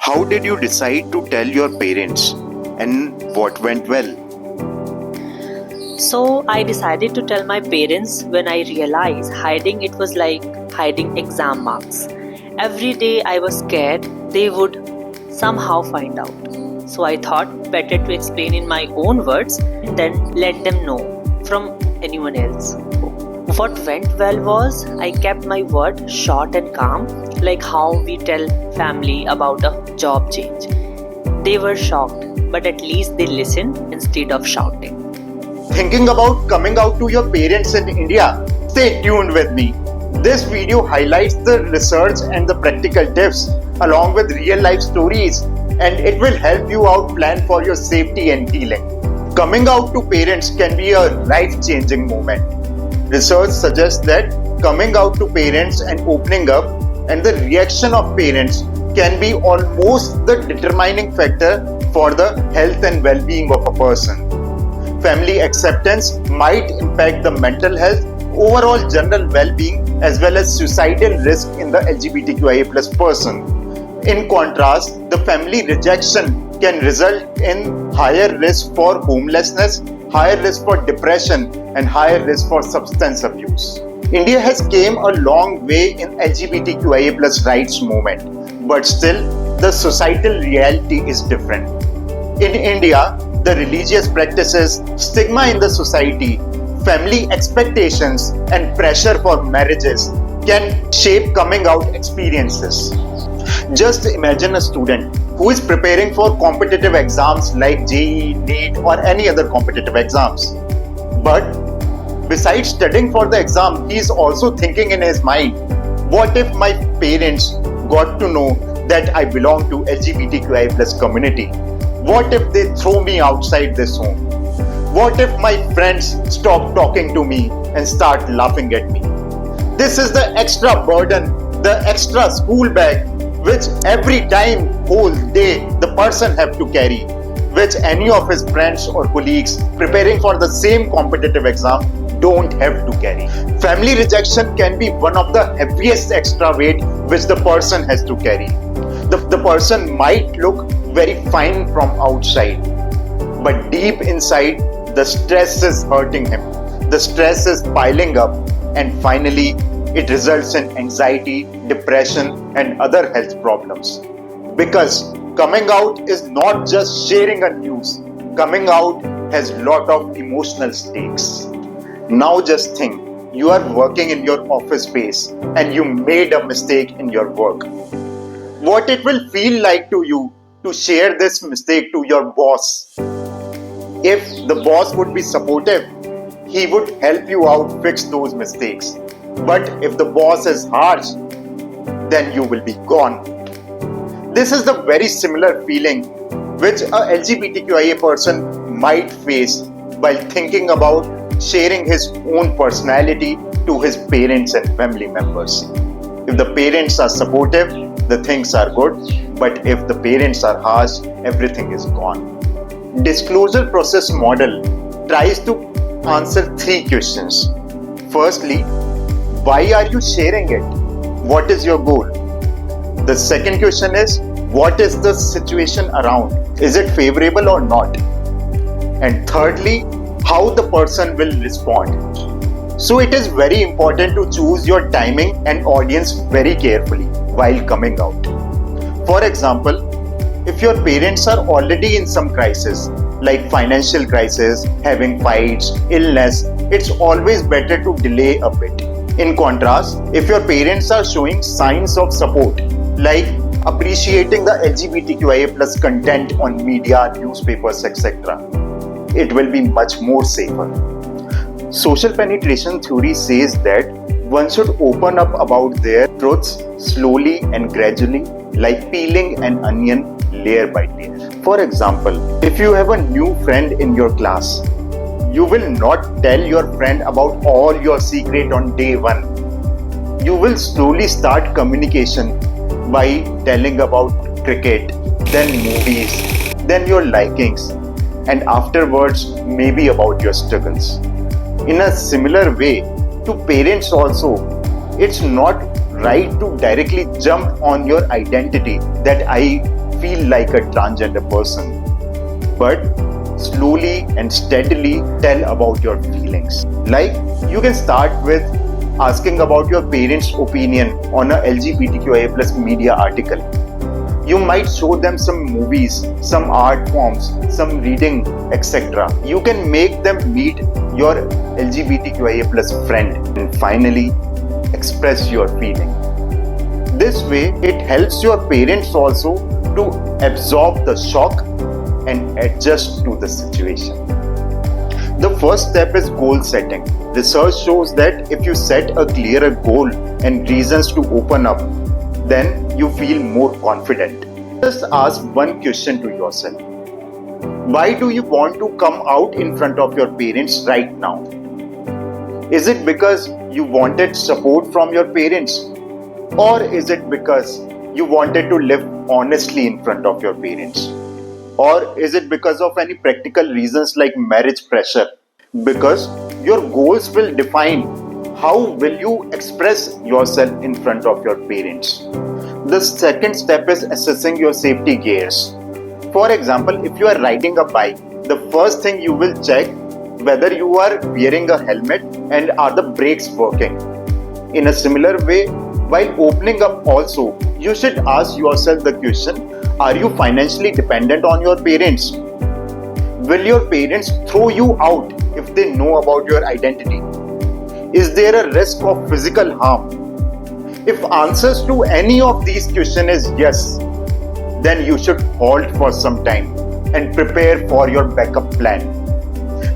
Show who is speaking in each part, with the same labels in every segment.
Speaker 1: How did you decide to tell your parents and what went well?
Speaker 2: So I decided to tell my parents when I realized hiding it was like hiding exam marks. Every day I was scared they would somehow find out. So I thought better to explain in my own words than let them know from anyone else. What went well was I kept my word short and calm, like how we tell family about a job change. They were shocked, but at least they listened instead of shouting.
Speaker 1: Thinking about coming out to your parents in India? Stay tuned with me. This video highlights the research and the practical tips along with real life stories, and it will help you out plan for your safety and healing. Coming out to parents can be a life-changing moment. Research suggests that coming out to parents and opening up and the reaction of parents can be almost the determining factor for the health and well-being of a person. Family acceptance might impact the mental health, overall general well-being, as well as suicidal risk in the LGBTQIA+ person. In contrast, the family rejection can result in higher risk for homelessness, higher risk for depression, and higher risk for substance abuse. India has came a long way in LGBTQIA+ rights movement, but still the societal reality is different. In India, the religious practices, stigma in the society, family expectations, and pressure for marriages can shape coming out experiences. Just imagine a student who is preparing for competitive exams like JEE, NEET, or any other competitive exams. But besides studying for the exam, he is also thinking in his mind, what if my parents got to know that I belong to LGBTQI+ community? What if they throw me outside this home? What if my friends stop talking to me and start laughing at me? This is the extra burden, the extra school bag, which every time, whole day, the person have to carry, which any of his friends or colleagues preparing for the same competitive exam don't have to carry. Family rejection can be one of the heaviest extra weight which the person has to carry. The person might look very fine from outside, but deep inside, the stress is hurting him. The stress is piling up, and finally, it results in anxiety, depression, and other health problems. Because coming out is not just sharing a news. Coming out has lot of emotional stakes. Now just think, you are working in your office space and you made a mistake in your work. What it will feel like to you to share this mistake to your boss. If the boss would be supportive, he would help you out fix those mistakes. But if the boss is harsh, then you will be gone. This is the very similar feeling which a LGBTQIA person might face while thinking about sharing his own personality to his parents and family members. If the parents are supportive, the things are good, but if the parents are harsh, everything is gone. Disclosure process model tries to answer three questions. Firstly, why are you sharing it? What is your goal? The second question is, what is the situation around? Is it favorable or not? And thirdly, how the person will respond. So it is very important to choose your timing and audience very carefully while coming out. For example, if your parents are already in some crisis, like financial crisis, having fights, illness, it's always better to delay a bit. In contrast, if your parents are showing signs of support, like appreciating the LGBTQIA+ content on media, newspapers, etc., it will be much more safer. Social penetration theory says that one should open up about their truths slowly and gradually, like peeling an onion layer by layer. For example, if you have a new friend in your class, you will not tell your friend about all your secret on day one. You will slowly start communication by telling about cricket, then movies, then your likings, and afterwards maybe about your struggles. In a similar way, to parents also, it's not right to directly jump on your identity that I feel like a transgender person, but slowly and steadily tell about your feelings. Like, you can start with asking about your parents' opinion on a LGBTQIA plus media article. You might show them some movies, some art forms, some reading, etc. You can make them meet your LGBTQIA plus friend, and finally express your feeling. This way, it helps your parents also to absorb the shock and adjust to the situation. The first step is goal setting. Research shows that if you set a clearer goal and reasons to open up, then you feel more confident. Just ask one question to yourself. Why do you want to come out in front of your parents right now? Is it because you wanted support from your parents? Or is it because you wanted to live honestly in front of your parents? Or is it because of any practical reasons like marriage pressure? Because your goals will define how will you express yourself in front of your parents. The second step is assessing your safety gears. For example, if you are riding a bike, the first thing you will check whether you are wearing a helmet and are the brakes working. In a similar way, while opening up also, you should ask yourself the question, are you financially dependent on your parents? Will your parents throw you out if they know about your identity? Is there a risk of physical harm? If answers to any of these questions is yes, then you should halt for some time and prepare for your backup plan.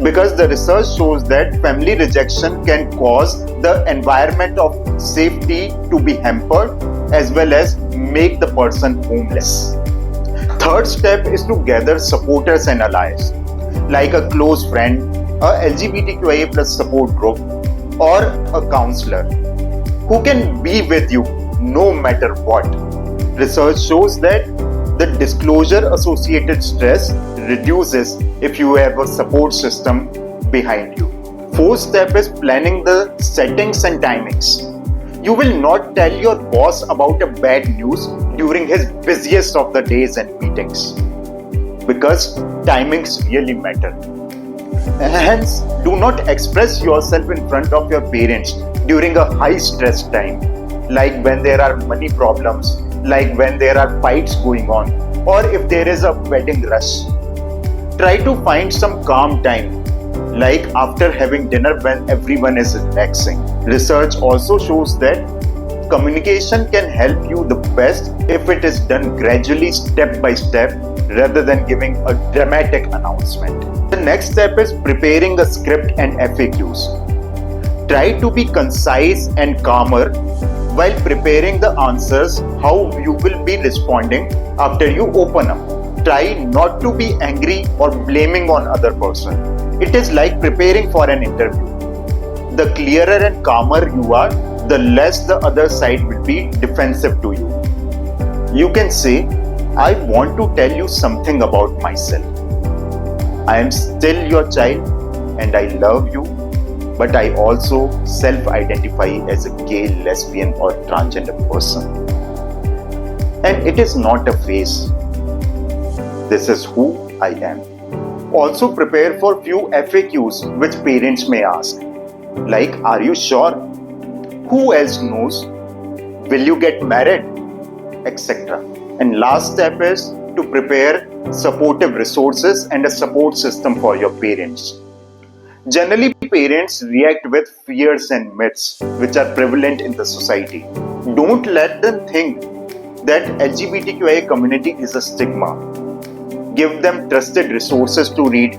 Speaker 1: Because the research shows that family rejection can cause the environment of safety to be hampered as well as make the person homeless. Third step is to gather supporters and allies, like a close friend, a LGBTQIA plus support group, or a counselor who can be with you no matter what. Research shows that the disclosure associated stress reduces if you have a support system behind you. Fourth step is planning the settings and timings. You will not tell your boss about a bad news during his busiest of the days and meetings, because timings really matter. Hence, do not express yourself in front of your parents during a high stress time, like when there are money problems, like when there are fights going on, or if there is a wedding rush. Try to find some calm time, like after having dinner when everyone is relaxing. Research also shows that communication can help you the best if it is done gradually, step by step, rather than giving a dramatic announcement. The next step is preparing a script and FAQs. Try to be concise and calmer while preparing the answers, how you will be responding after you open up. Try not to be angry or blaming on other person. It is like preparing for an interview. The clearer and calmer you are, the less the other side will be defensive to you. You can say, I want to tell you something about myself. I am still your child and I love you, but I also self-identify as a gay, lesbian or transgender person. And it is not a phase. This is who I am. Also prepare for few FAQs which parents may ask. Like, are you sure? Who else knows? Will you get married? Etc. And last step is to prepare supportive resources and a support system for your parents. Generally, parents react with fears and myths which are prevalent in the society. Don't let them think that LGBTQIA community is a stigma. Give them trusted resources to read.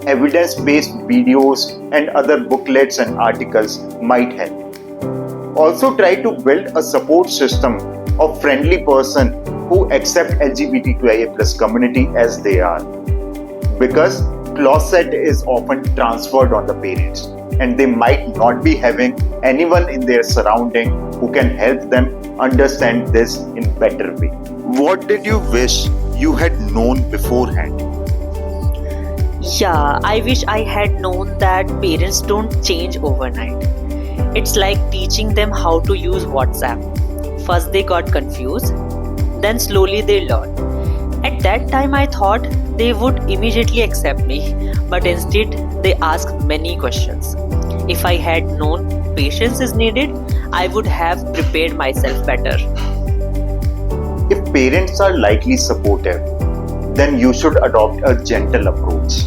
Speaker 1: Evidence-based videos and other booklets and articles might help. Also try to build a support system of friendly person who accept LGBTQIA plus community as they are. Because closet is often transferred on the parents and they might not be having anyone in their surrounding who can help them understand this in better way. What did you wish you had known beforehand?
Speaker 2: Yeah, I wish I had known that parents don't change overnight. It's like teaching them how to use WhatsApp. First they got confused, then slowly they learn. At that time, I thought they would immediately accept me, but instead, they asked many questions. If I had known patience is needed, I would have prepared myself better.
Speaker 1: If parents are likely supportive, then you should adopt a gentle approach.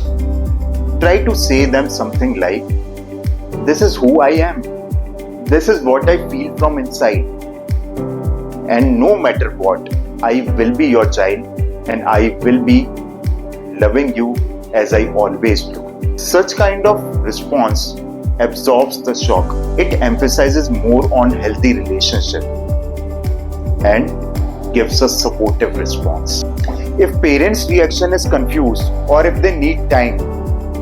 Speaker 1: Try to say them something like, "This is who I am. This is what I feel from inside. And no matter what, I will be your child and I will be loving you as I always do." Such kind of response absorbs the shock. It emphasizes more on healthy relationship and gives a supportive response. If parents' reaction is confused or if they need time,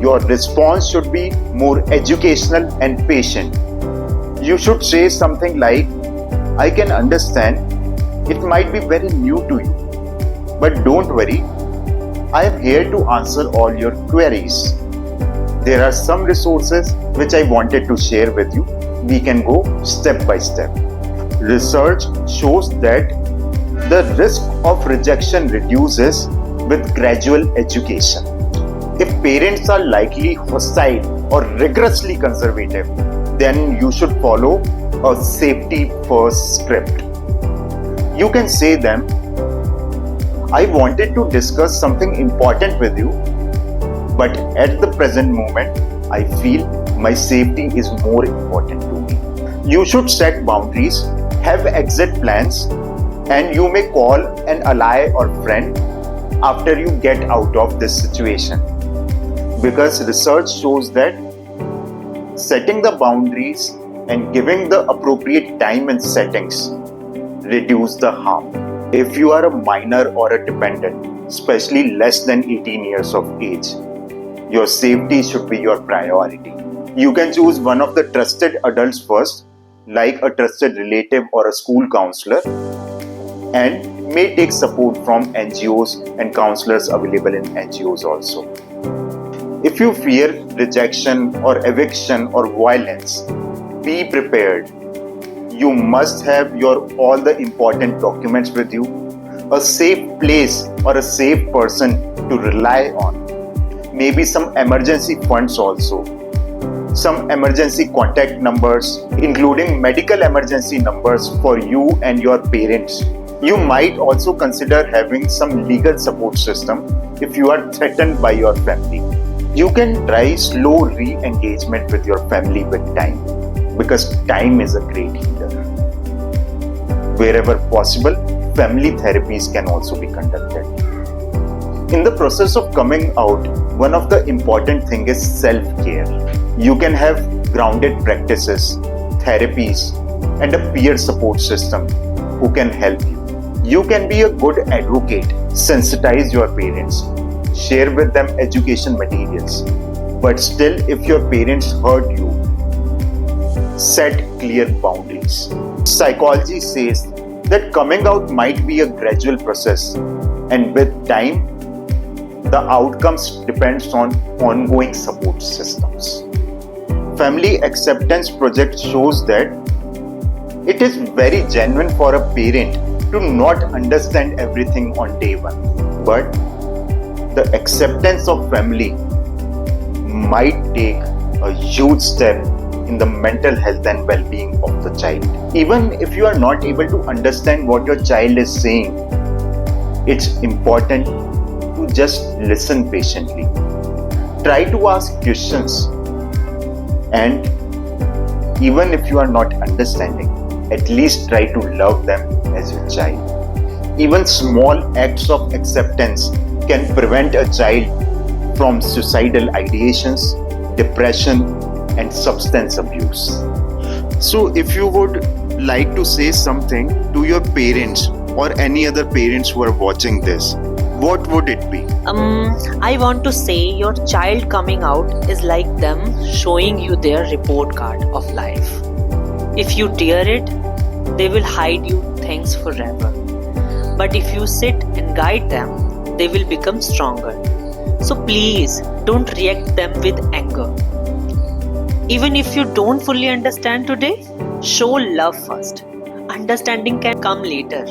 Speaker 1: your response should be more educational and patient. You should say something like, "I can understand it might be very new to you, but don't worry, I am here to answer all your queries. There are some resources which I wanted to share with you. We can go step by step." Research shows that the risk of rejection reduces with gradual education. If parents are likely hostile or rigorously conservative, then you should follow a safety first script. You can say them, "I wanted to discuss something important with you, but at the present moment, I feel my safety is more important to me." You should set boundaries, have exit plans, and you may call an ally or friend after you get out of this situation. Because research shows that setting the boundaries and giving the appropriate time and settings reduce the harm. If you are a minor or a dependent, especially less than 18 years of age, your safety should be your priority. You can choose one of the trusted adults first, like a trusted relative or a school counselor, and may take support from NGOs and counselors available in NGOs also. If you fear rejection or eviction or violence, be prepared. You must have all the important documents with you, a safe place or a safe person to rely on. Maybe some emergency funds also. Some emergency contact numbers, including medical emergency numbers for you and your parents. You might also consider having some legal support system if you are threatened by your family. You can try slow re-engagement with your family with time, because time is a great healer. Wherever possible, family therapies can also be conducted. In the process of coming out, one of the important things is self-care. You can have grounded practices, therapies, and a peer support system who can help you. You can be a good advocate, sensitize your parents, share with them education materials. But still, if your parents hurt you, set clear boundaries. Psychology says that coming out might be a gradual process, and with time, the outcomes depends on ongoing support systems. Family Acceptance Project shows that it is very genuine for a parent to not understand everything on day one, but the acceptance of family might take a huge step in the mental health and well-being of the child. Even if you are not able to understand what your child is saying, it's important to just listen patiently. Try to ask questions, and even if you are not understanding, at least try to love them as your child. Even small acts of acceptance can prevent a child from suicidal ideations, depression, and substance abuse. So if you would like to say something to your parents or any other parents who are watching this, what would it be?
Speaker 2: I want to say your child coming out is like them showing you their report card of life. If you dare it, they will hide you things forever. But if you sit and guide them, they will become stronger. So please don't react them with anger. Even if you don't fully understand today, show love first. Understanding can come later.